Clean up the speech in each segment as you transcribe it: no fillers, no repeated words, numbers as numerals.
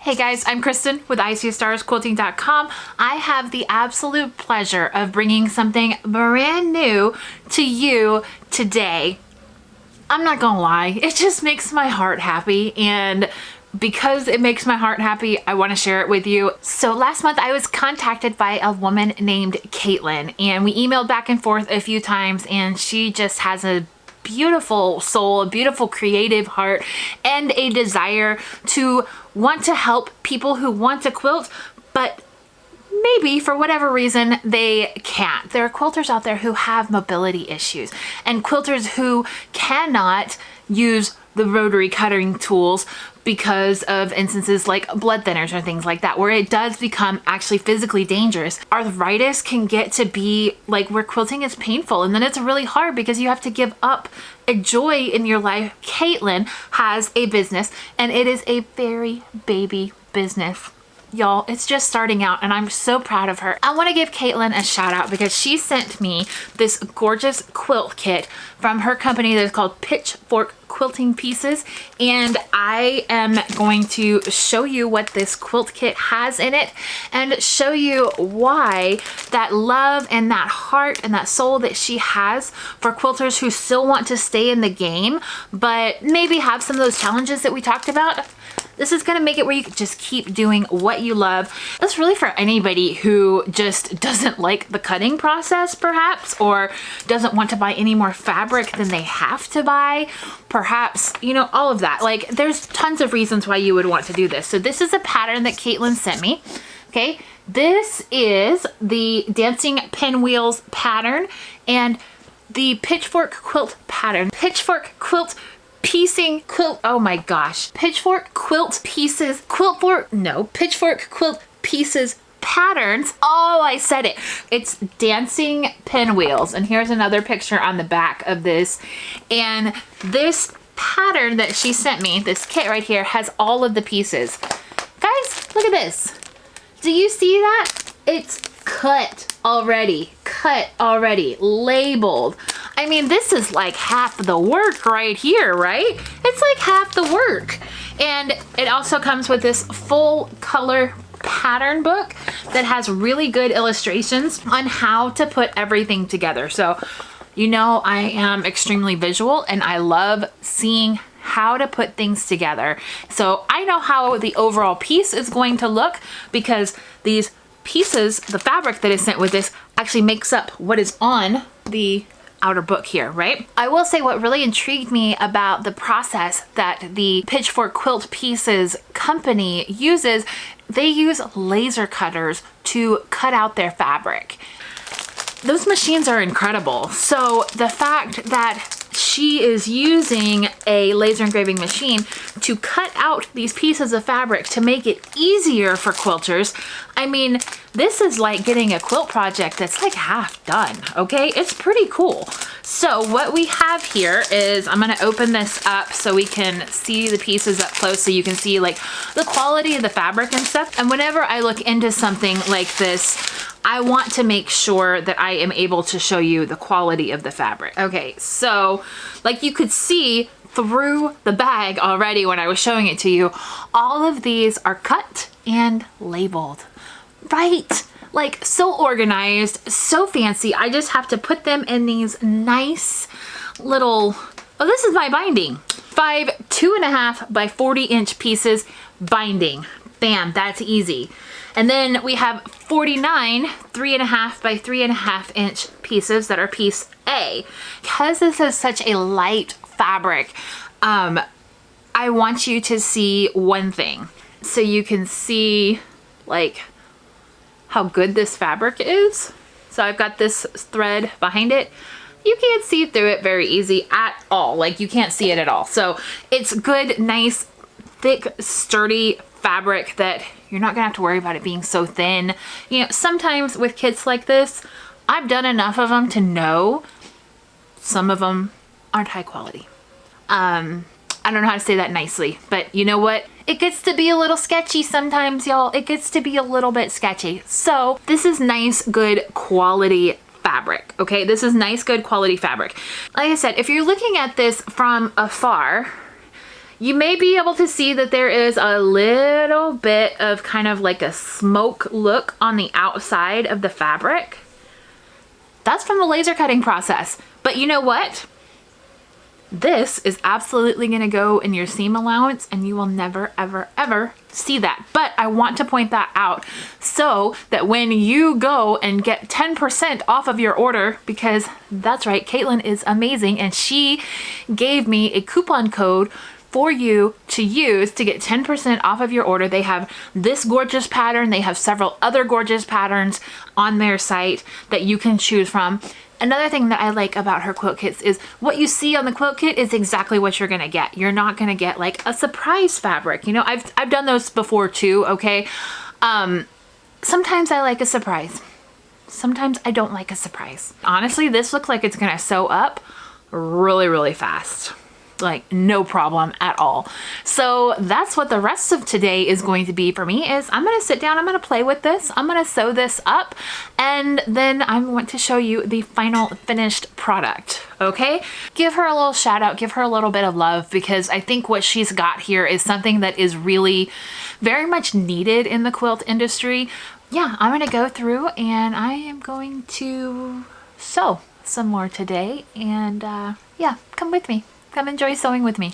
Hey guys, I'm Kristen with ICStarsQuilting.com. I have the absolute pleasure of bringing something brand new to you today. I'm not gonna lie, it just makes my heart happy, and because it makes my heart happy, I want to share it with you. So last month I was contacted by a woman named Caitlin, and we emailed back and forth a few times, and she just has a beautiful soul, a beautiful creative heart, and a desire to want to help people who want to quilt, but maybe for whatever reason they can't. There are quilters out there who have mobility issues, and quilters who cannot use the rotary cutting tools because of instances like blood thinners or things like that, where it does become actually physically dangerous. Arthritis can get to be like where quilting is painful, and then it's really hard because you have to give up a joy in your life. Caitlin has a business, and it is a very baby business. Y'all, it's just starting out, and I'm so proud of her. I want to give Caitlin a shout out because she sent me this gorgeous quilt kit from her company that's called Pitchfork Quilt Pieces, and I am going to show you what this quilt kit has in it and show you why that love and that heart and that soul that she has for quilters who still want to stay in the game but maybe have some of those challenges that we talked about. This is gonna make it where you can just keep doing what you love. That's really for anybody who just doesn't like the cutting process, perhaps, or doesn't want to buy any more fabric than they have to buy. Perhaps, you know, all of that. Like, there's tons of reasons why you would want to do this. So this is a pattern that Caitlin sent me, okay? This is the dancing pinwheels pattern and the pitchfork quilt pattern. Pitchfork quilt piecing quilt, oh my gosh. Pitchfork quilt pieces, pitchfork quilt pieces patterns. Oh, I said it. It's dancing pinwheels. And here's another picture on the back of this. And this pattern that she sent me, this kit right here, has all of the pieces. Guys, look at this. Do you see that? It's cut already, labeled. I mean, this is like half the work right here, right? It's like half the work. And it also comes with this full color pattern book that has really good illustrations on how to put everything together. So, you know, I am extremely visual and I love seeing how to put things together. So I know how the overall piece is going to look because these pieces, the fabric that is sent with this, actually makes up what is on the outer book here, right? I will say what really intrigued me about the process that the Pitchfork Quilt Pieces company uses, they use laser cutters to cut out their fabric. Those machines are incredible. So the fact that she is using a laser engraving machine to cut out these pieces of fabric to make it easier for quilters, I mean, this is like getting a quilt project that's like half done, okay? It's pretty cool. So what we have here is, I'm gonna open this up so we can see the pieces up close so you can see like the quality of the fabric and stuff. And whenever I look into something like this, I want to make sure that I am able to show you the quality of the fabric. Okay, so like you could see through the bag already when I was showing it to you, all of these are cut and labeled, right? Like so organized, so fancy. I just have to put them in these nice little, oh, this is my binding. 5 2.5 by 40-inch pieces binding. Bam, that's easy. And then we have 49 3.5 by 3.5 inch pieces that are piece A. Because this is such a light fabric, I want you to see one thing. So you can see like how good this fabric is. So I've got this thread behind it. You can't see through it very easy at all. Like you can't see it at all. So it's good, nice, thick, sturdy fabric that you're not gonna have to worry about it being so thin. You know, sometimes with kits like this, I've done enough of them to know some of them aren't high quality. I don't know how to say that nicely, but you know what? It gets to be a little sketchy sometimes, y'all. It gets to be a little bit sketchy. So this is nice, good quality fabric, okay? This is nice, good quality fabric. Like I said, if you're looking at this from afar, You may be able to see that there is a little bit of kind of like a smoke look on the outside of the fabric. That's from the laser cutting process. But you know what? This is absolutely going to go in your seam allowance and you will never, ever, ever see that. But I want to point that out so that when you go and get 10% off of your order, because that's right, Caitlin is amazing and she gave me a coupon code for you to use to get 10% off of your order. They have this gorgeous pattern. They have several other gorgeous patterns on their site that you can choose from. Another thing that I like about her quilt kits is what you see on the quilt kit is exactly what you're gonna get. You're not gonna get like a surprise fabric. You know, I've done those before too, okay? Sometimes I like a surprise. Sometimes I don't like a surprise. Honestly, this looks like it's gonna sew up really, really fast. Like no problem at all. So that's what the rest of today is going to be for me is I'm going to sit down, I'm going to play with this, I'm going to sew this up, and then I want to show you the final finished product. Okay? Give her a little shout out, give her a little bit of love, because I think what she's got here is something that is really very much needed in the quilt industry. Yeah, I'm going to go through and I am going to sew some more today, and yeah, come with me. Come enjoy sewing with me.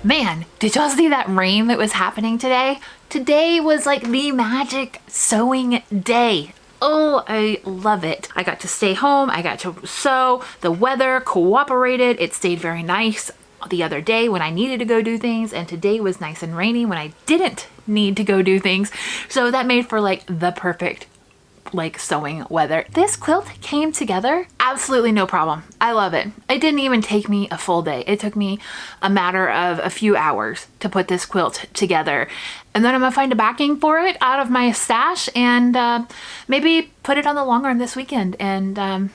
Man, did y'all see that rain that was happening today? Today was like the magic sewing day. Oh, I love it. I got to stay home. I got to sew. The weather cooperated. It stayed very nice the other day when I needed to go do things, and today was nice and rainy when I didn't need to go do things. So that made for like the perfect like sewing weather. This quilt came together absolutely no problem. I love it. It didn't even take me a full day. It took me a matter of a few hours to put this quilt together. And then I'm gonna find a backing for it out of my stash and maybe put it on the long run this weekend. And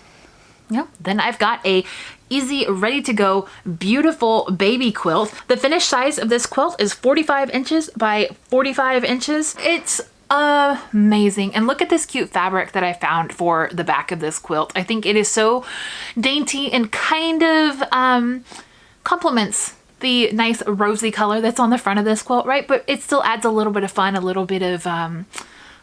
yeah, then I've got a easy, ready to go, beautiful baby quilt. The finished size of this quilt is 45 inches by 45 inches. It's amazing. And look at this cute fabric that I found for the back of this quilt. I think it is so dainty and kind of complements the nice rosy color that's on the front of this quilt, right? But it still adds a little bit of fun, a little bit of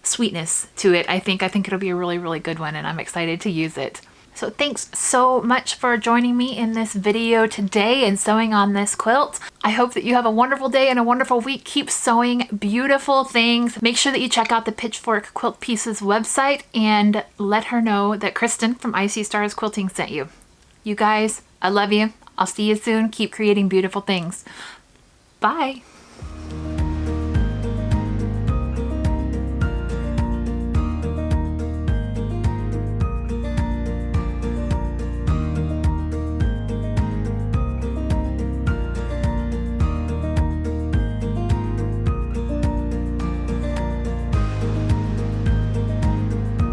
sweetness to it. I think it'll be a really, really good one, and I'm excited to use it. So thanks so much for joining me in this video today and sewing on this quilt. I hope that you have a wonderful day and a wonderful week. Keep sewing beautiful things. Make sure that you check out the Pitchfork Quilt Pieces website and let her know that Kristen from Icy Stars Quilting sent you. You guys, I love you. I'll see you soon. Keep creating beautiful things. Bye.